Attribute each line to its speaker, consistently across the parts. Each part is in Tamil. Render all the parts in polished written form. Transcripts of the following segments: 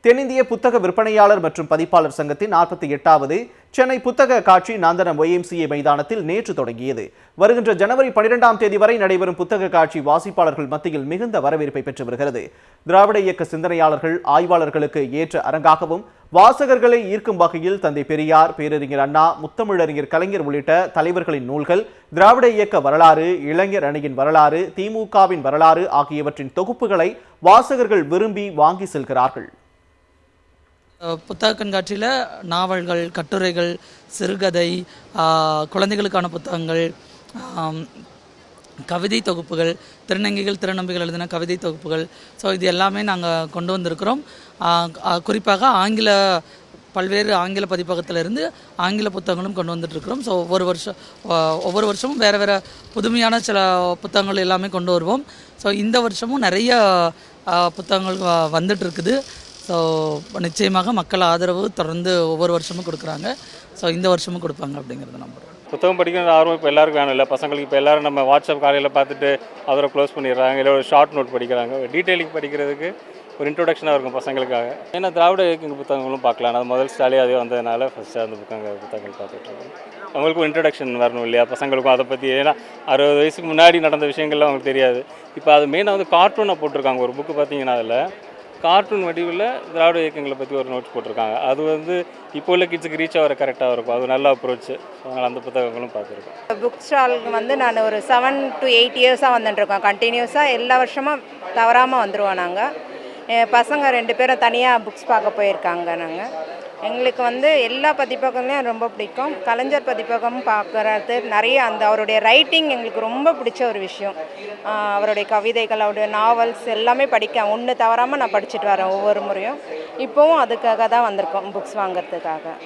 Speaker 1: தென்னிந்திய புத்தக விற்பனையாளர் மற்றும் பதிப்பாளர் சங்கத்தின் 48வது சென்னை புத்தக காட்சி நாந்தனம் YMCA மைதானத்தில் நேற்று தொடங்கியது. வருகின்ற ஜனவரி 12ஆம் தேதி வரை நடைபெறும் புத்தக காட்சி வாசிப்பாளர்கள் மத்தியில் மிகுந்த வரவேற்பை பெற்று வருகிறது. திராவிட இயக்க சிந்தனையாளர்கள், ஆய்வாளர்களுக்கு ஏற்ற அரங்காகவும், வாசகர்களை ஈர்க்கும் வகையில் தந்தை பெரியார், பேரறிஞர் அண்ணா, முத்தமிழறிஞர் கலைஞர் உள்ளிட்ட தலைவர்களின் நூல்கள், திராவிட இயக்க வரலாறு, இளைஞர் அணியின் வரலாறு, திமுகவின் வரலாறு ஆகியவற்றின் தொகுப்புகளை வாசகர்கள் விரும்பி வாங்கி செல்கிறார்கள்.
Speaker 2: புத்தக கண்காட்சியில் நாவல்கள், கட்டுரைகள், சிறுகதை, குழந்தைகளுக்கான புத்தகங்கள், கவிதை தொகுப்புகள், திருநங்கைகள் திருநம்பிகள் எழுதின கவிதை தொகுப்புகள், ஸோ இது எல்லாமே நாங்கள் கொண்டு வந்திருக்கிறோம். குறிப்பாக பல்வேறு ஆங்கில பதிப்பகத்திலிருந்து ஆங்கில புத்தகங்களும் கொண்டு வந்துட்டுருக்கிறோம். ஸோ ஒவ்வொரு வருஷமும் வேறு புதுமையான சில புத்தகங்கள் எல்லாமே கொண்டு வருவோம். ஸோ இந்த வருஷமும் நிறைய புத்தகங்கள் வந்துட்டுருக்குது. ஸோ நிச்சயமாக மக்கள் ஆதரவு தொடர்ந்து ஒவ்வொரு வருஷமும் கொடுக்குறாங்க. ஸோ இந்த வருஷமும் கொடுப்பாங்க அப்படிங்கிறத நம்புகிறோம்.
Speaker 3: புத்தகம் படிக்கிற ஆர்வம் இப்போ எல்லாருக்கும் வேணும் இல்லை? பசங்களுக்கு இப்போ எல்லோரும் நம்ம வாட்ஸ்அப் காலையில் பார்த்துட்டு அவரை க்ளோஸ் பண்ணிடுறாங்க, இல்லை ஒரு ஷார்ட் நோட் படிக்கிறாங்க. டீட்டெயிலிங் படிக்கிறதுக்கு ஒரு இன்ட்ரோடக்ஷனாக இருக்கும் பசங்களுக்காக. ஏன்னா திராவிட இயக்க புத்தகங்களும் பார்க்கலாம். அது முதல் ஸ்டாலே அதே வந்ததுனால ஃபஸ்ட்டு அந்த புத்தகங்கள் பார்த்துட்ருக்கோம். அவங்களுக்கும் இன்ட்ரடக்ஷன் வரணும் இல்லையா? பசங்களுக்கும் அதை பற்றி, ஏன்னா 60 வயசுக்கு முன்னாடி நடந்த விஷயங்கள்லாம் அவங்களுக்கு தெரியாது. இப்போ அது மெயினாக வந்து கார்ட்டூனாக போட்டிருக்காங்க. ஒரு புக்கு பார்த்தீங்கன்னா அதில் கார்ட்டூன் வடிவில் திராவிட இயக்கங்களை பற்றி ஒரு நோட்ஸ் போட்டிருக்காங்க. அது வந்து இப்போ உள்ள கிட்ஸுக்கு ரீச் ஆகிற கரெக்டாக இருக்கும். அது நல்ல அப்ரோச்சு. அதனால் அந்த புத்தகங்களும் பார்த்துருக்கோம்.
Speaker 4: புக் ஸ்டாலுக்கு வந்து நான் ஒரு 7 to 8 இயர்ஸாக வந்துட்டுருக்கோம். கண்டினியூஸாக எல்லா வருஷமும் தவறாமல் வந்துடுவோம். நாங்கள் பசங்க 2 பேரும் தனியாக புக்ஸ் பார்க்க போயிருக்காங்க. எங்களுக்கு வந்து எல்லா பதிப்பகங்களையும் ரொம்ப பிடிக்கும். கலைஞர் பதிப்பகமும் பார்க்குறது நிறைய அவருடைய ரைட்டிங் எங்களுக்கு ரொம்ப பிடிச்ச ஒரு விஷயம். அவருடைய கவிதைகள், அவருடைய நாவல்ஸ் எல்லாமே ஒன்று தவறாமல் நான் படிச்சுட்டு வரேன் ஒவ்வொரு முறையும். இப்போவும் அதுக்காக தான் வந்திருக்கோம், புக்ஸ் வாங்கிறதுக்காக.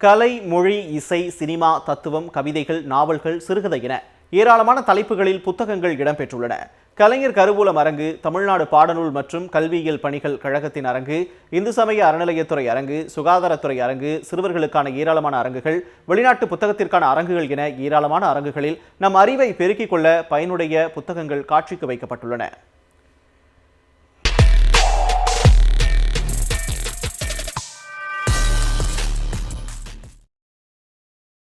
Speaker 1: கலை, மொழி, இசை, சினிமா, தத்துவம், கவிதைகள், நாவல்கள், சிறுகதை என ஏராளமான தலைப்புகளில் புத்தகங்கள் இடம்பெற்றுள்ளன. கலைஞர் கருவூலம் அரங்கு, தமிழ்நாடு பாடநூல் மற்றும் கல்வியியல் பணிகள் கழகத்தின் அரங்கு, இந்து சமய அறநிலையத்துறை அரங்கு, சுகாதாரத்துறை அரங்கு, சிறுவர்களுக்கான ஏராளமான அரங்குகள், வெளிநாட்டு புத்தகத்திற்கான அரங்குகள் என ஏராளமான அரங்குகளில் நம் அறிவை பெருக்கிக் கொள்ள பயனுடைய புத்தகங்கள் காட்சிக்கு வைக்கப்பட்டுள்ளன.